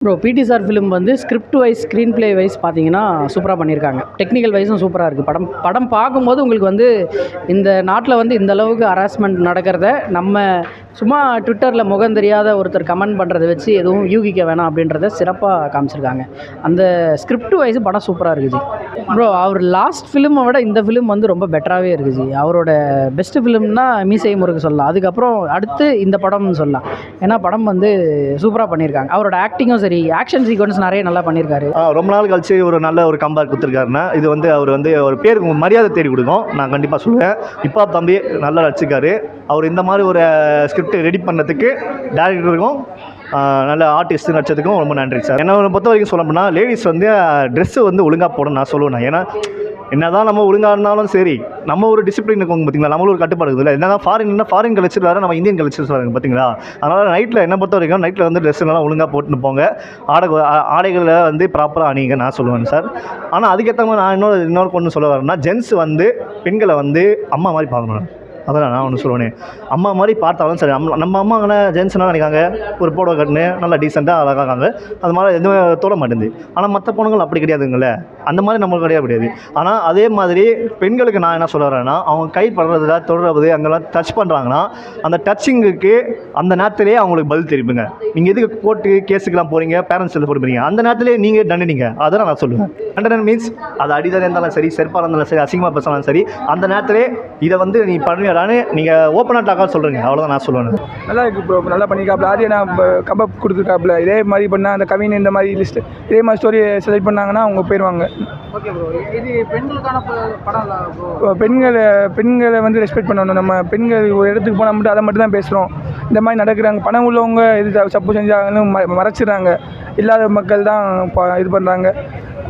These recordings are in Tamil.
ப்ரோ பிடி சார் ஃபிலிம் வந்து script wise screenplay wise பார்த்தீங்கன்னா சூப்பராக பண்ணியிருக்காங்க. டெக்னிக்கல் வைஸும் சூப்பராக இருக்குது. படம் பார்க்கும்போது உங்களுக்கு வந்து இந்த நாட்டில் வந்து இந்த அளவுக்கு ஹராஸ்மெண்ட் நடக்கிறத நம்ம சும்மா ட்விட்டரில் முகம் தெரியாத ஒருத்தர் கமெண்ட் பண்ணுறத வச்சு எதுவும் யூகிக்க வேணாம் அப்படின்றத சிறப்பாக காமிச்சிருக்காங்க. அந்த ஸ்கிரிப்ட் வைஸ் படம் சூப்பராக இருக்குது ஜி. ப்ரோ அவர் லாஸ்ட் ஃபிலிமை விட இந்த ஃபிலிம் வந்து ரொம்ப பெட்டராகவே இருக்குது ஜி. அவரோட பெஸ்ட்டு ஃபிலிம்னா மீசை முருகு சொல்லலாம். அதுக்கப்புறம் அடுத்து இந்த படம்னு சொல்லலாம். ஏன்னா படம் வந்து சூப்பராக பண்ணியிருக்காங்க. அவரோட ஆக்டிங்கும் சரி, ஆக்ஷன் சீக்வன்ஸ் நிறைய நல்லா பண்ணியிருக்காரு. ரொம்ப நாள் கழிச்சு ஒரு நல்ல ஒரு கம்பேக் கொடுத்துருக்காருன்னா இது வந்து அவர் வந்து ஒரு பேருக்கு மரியாதை தேடி கொடுக்கும். நான் கண்டிப்பாக சொல்லுவேன். இப்போ தம்பி நல்லா நடிச்சிருக்காரு. அவர் இந்த மாதிரி ஒரு ஸ்கிரிப்ட் ரெடி பண்ணதுக்கு டேரக்டருக்கும் நல்ல ஆர்டிஸ்ட்டு நடிச்சதுக்கும் ரொம்ப நன்றி சார். என்ன பொறுத்த வரைக்கும் சொல்ல போனால் லேடிஸ் வந்து ட்ரெஸ்ஸு வந்து ஒழுங்காக போடணும் நான் சொல்லுவேன். ஏன்னா என்னதான் நம்ம ஒழுங்காக இருந்தாலும் சரி, நம்ம ஒரு டிசிப்ளின் இருக்கும் பார்த்தீங்களா, நம்மளும் ஒரு கட்டுப்பாடு இருக்குது. இல்லை என்னதான் ஃபாரின் கல்ச்சர் வேறு, நம்ம இந்தியன் கல்ச்சர்ஸ் வேறு பார்த்தீங்களா. அதனால் நைட்டில் என்ன பொறுத்த வரைக்கும் நைட்டில் வந்து ட்ரெஸ் எல்லாம் ஒழுங்காக போட்டுன்னு போங்க. ஆடைகளை வந்து ப்ராப்பராக அணிங்க நான் சொல்லுவேன் சார். ஆனால் அதுக்கேற்ற மாதிரி நான் இன்னொரு பொண்ணு சொல்ல வரேன்னா, ஜென்ஸ் வந்து பெண்களை வந்து அம்மா மாதிரி பார்க்கணும். அதான் நான் ஒன்று சொல்லுவேன். அம்மா மாதிரி பார்த்தாலும் சரி, நம்ம அம்மாங்கன்னா ஜென்ஸ்னால் நினைக்காங்க ஒரு போடவை கட்டுன்னு நல்லா டீசெண்டாக அழகாங்க. அது மாதிரி எதுவுமே தோட மாட்டேங்குது. ஆனால் மற்ற பொண்ணுங்கள் அப்படி கிடையாதுங்களே, அந்த மாதிரி நம்மளுக்கு கிடையாது. ஆனால் அதே மாதிரி பெண்களுக்கு நான் என்ன சொல்ல வரேன்னா, அவங்க கை படுறதுல தொடர்றது அங்கெல்லாம் டச் பண்ணுறாங்கன்னா அந்த டச்சிங்குக்கு அந்த நேரத்திலேயே அவங்களுக்கு பதில் தெரியுங்க. நீங்கள் எதுக்கு கோர்ட்டு கேஸுக்கெல்லாம் போகிறீங்க, பேரண்ட்ஸ் எல்லாம் போடுறீங்க, அந்த நேரத்திலே நீங்கள் தண்டினீங்க. அதெல்லாம் நான் சொல்லுவேன். தண்டனை மீன்ஸ் அது அடிதான் இருந்தாலும் சரி, செருப்பாக இருந்தாலும் சரி, அசிங்கமாக பேசினாலும் சரி, அந்த நேரத்திலே இதை வந்து நீ பண்ணுவியாடான்னு நீங்கள் ஓப்பனாக டாக்காக சொல்கிறீங்க. அவ்வளோதான் நான் சொல்லுவேன். நல்லா இருக்குது ப்ரோ, நல்லா பண்ணிக்காப்புல. ஆதியா நான் கம்பப் கொடுத்துருக்காப்புல. இதே மாதிரி பண்ணால் அந்த கவின் இந்த மாதிரி லிஸ்ட்டு இதே மாதிரி ஸ்டோரி செலக்ட் பண்ணாங்கன்னா அவங்க போயிடுவாங்க. ஓகே ப்ரோ, இது பெண்களுக்கான படம் ப்ரோ. பெண்களை வந்து ரெஸ்பெக்ட் பண்ணணும். நம்ம பெண்கள் ஒரு இடத்துக்கு போனால் மட்டும் அதை மட்டும் தான் பேசுகிறோம். இந்த மாதிரி நடக்கிறாங்க. பணம் உள்ளவங்க இது தப்பு செஞ்சாங்கன்னு மறைச்சிடுறாங்க. இல்லாத மக்கள் தான் இது பண்ணுறாங்க.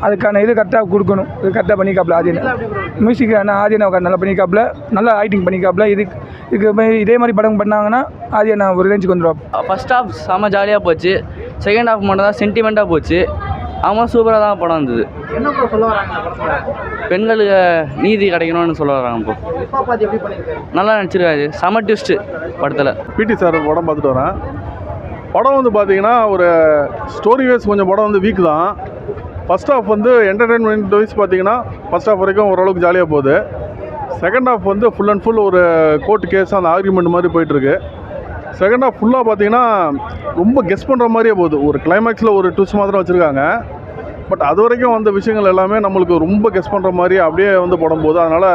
அதுக்கான இது கரெக்டாக கொடுக்கணும். இது கரெக்டாக பண்ணிக்காப்புல ஆதியனை. மியூசிக் ஆனால் ஆதியனை நல்லா பண்ணிக்காப்புல, நல்லா ஆக்டிங் பண்ணிக்காப்புல. இதுக்கு இதே மாதிரி படம் பண்ணாங்கன்னா ஆதியனை ஒரு ரேஞ்சுக்கு வந்துடும். ஃபர்ஸ்ட் ஹாஃப் செம்ம ஜாலியாக போச்சு. செகண்ட் ஹாஃப் மட்டும் தான் சென்டிமெண்ட்டாக போச்சு. அவன் சூப்பராக தான் படம் இருந்தது. என்ன ப்ரோ சொல்ல வராங்க? பெண்களுக்கு நீதி கிடைக்கணும்னு சொல்ல வராங்க. இப்போ நல்லா நடிச்சிருக்காரு. செம ட்விஸ்ட்டு படத்தில். பிடி சார் படம் பார்த்துட்டு வரேன். படம் வந்து பார்த்தீங்கன்னா ஒரு ஸ்டோரி வைஸ் கொஞ்சம் படம் வந்து வீக் தான். ஃபஸ்ட் ஹாஃப் வந்து என்டர்டெயின்மெண்ட் வைஸ் பார்த்தீங்கன்னா ஃபஸ்ட் ஹாஃப் வரைக்கும் ஓரளவுக்கு ஜாலியாக போகுது. செகண்ட் ஹாஃப் வந்து ஃபுல் அண்ட் ஃபுல் ஒரு கோர்ட் கேஸ் அந்த ஆர்கியூமெண்ட் மாதிரி போயிட்டுருக்கு. செகண்ட் ஹாஃப் ஃபுல்லாக பார்த்தீங்கன்னா ரொம்ப கெஸ் பண்ணுற மாதிரியே போகுது. ஒரு கிளைமேக்ஸில் ஒரு ட்விஸ்ட் மாதிரி வச்சுருக்காங்க. பட் அது வரைக்கும் வந்த விஷயங்கள் எல்லாமே நம்மளுக்கு ரொம்ப கெஸ் பண்ணுற மாதிரி அப்படியே வந்து படம் போகுது. அதனால்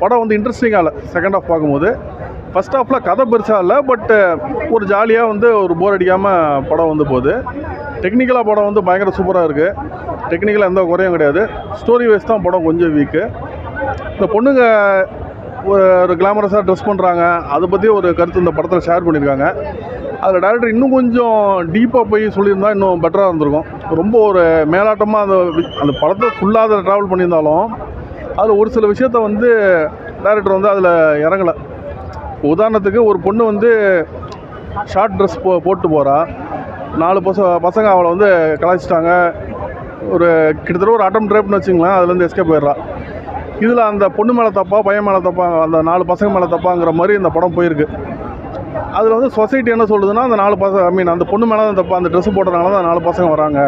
படம் வந்து இன்ட்ரெஸ்டிங்காக இல்லை செகண்ட் ஹாஃப் பார்க்கும்போது. ஃபஸ்ட் ஹாஃபில் கதை பெருசாக இல்லை, பட்டு ஒரு ஜாலியாக வந்து ஒரு போர் அடிக்காமல் படம் வந்து போகுது. டெக்னிக்கலாக படம் வந்து பயங்கர சூப்பராக இருக்குது. டெக்னிக்கலாக எந்த குறையும் கிடையாது. ஸ்டோரி வைஸ் தான் படம் கொஞ்சம் வீக்கு. இந்த பொண்ணுங்க ஒரு கிளாமரஸாக ட்ரெஸ் பண்ணுறாங்க, அதை பற்றி ஒரு கருத்து இந்த படத்தில் ஷேர் பண்ணியிருக்காங்க. அதில் டேரக்டர் இன்னும் கொஞ்சம் டீப்பாக போய் சொல்லியிருந்தா இன்னும் பெட்டராக இருந்திருக்கும். ரொம்ப ஒரு மேலாட்டமாக அந்த படத்தை ஃபுல்லாக அதில் ட்ராவல் பண்ணியிருந்தாலும் அதில் ஒரு சில விஷயத்த வந்து டேரக்டர் வந்து அதில் இறங்கலை. உதாரணத்துக்கு ஒரு பொண்ணு வந்து ஷார்ட் ட்ரெஸ் போட்டு போகிறா. 4 பசங்க அவளை வந்து கலாய்ச்சிட்டாங்க. ஒரு கிட்டத்தட்ட ஒரு அட்டம் ட்ரேப்னு வச்சுங்களேன், அதுலேருந்து எஸ்கேப் போயிடுறா. இதில் அந்த பொண்ணு மேலே தப்பா, பையன் மேலே தப்பா, அந்த 4 பசங்க மேலே தப்பாங்கிற மாதிரி இந்த படம் போயிருக்கு. அதில் வந்து சொசைட்டி என்ன சொல்லுதுன்னா, அந்த 4 பசங்க அந்த பொண்ணு மேலே தான் தப்பா, அந்த ட்ரெஸ்ஸு போடுறதுனால தான் 4 பசங்க வராங்க.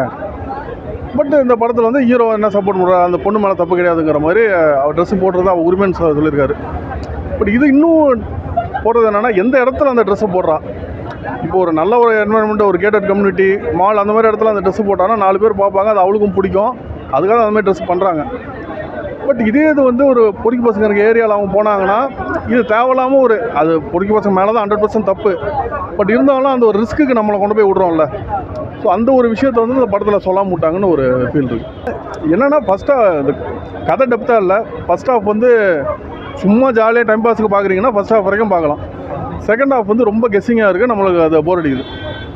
பட் இந்த படத்தில் வந்து ஹீரோ என்ன சப்போர்ட் பண்ணுறா, அந்த பொண்ணு மேலே தப்பு கிடையாதுங்கிற மாதிரி அவர் ட்ரெஸ்ஸு போடுறது அவர் உரிமைன்னு சொல்லியிருக்காரு. பட் இது இன்னும் போடுறது என்னென்னா, எந்த இடத்துல அந்த ட்ரெஸ்ஸை போடுறா. இப்போ ஒரு நல்ல ஒரு என்வரன்மெண்ட், ஒரு கேட்டட் கம்யூனிட்டி, மால், அந்த மாதிரி இடத்துல அந்த ட்ரெஸ்ஸு போட்டாங்கன்னா 4 பேர் பார்ப்பாங்க, அது அவளுக்கும் பிடிக்கும். அதுக்காக அந்த மாதிரி ட்ரெஸ் பண்ணுறாங்க. பட் இதே இது வந்து ஒரு பொறுக்கி பசங்க இருக்க ஏரியாவில் அவங்க போனாங்கன்னா இது தேவையில்லாமல் ஒரு அது பொறுக்கி பசங்க மேலே தான் 100% தப்பு. பட் இருந்தாலும் அந்த ஒரு ரிஸ்க்குக்கு நம்மளை கொண்டு போய் விட்றோம்ல. ஸோ அந்த ஒரு விஷயத்தை வந்து இந்த படத்தில் சொல்லாம விட்டாங்கன்னு ஒரு ஃபீல் இருக்குது. என்னென்னா ஃபஸ்ட்டாக இந்த கதை டெப்த்தாக இல்லை. ஃபஸ்ட் ஹாஃப் வந்து சும்மா ஜாலியாக டைம் பாஸுக்கு பார்க்குறீங்கன்னா ஃபஸ்ட் ஹாஃப் வரைக்கும் பார்க்கலாம். செகண்ட் ஹாஃப் வந்து ரொம்ப கெஸ்ஸிங்காக இருக்குது, நம்மளுக்கு அது போர் அடிக்குது.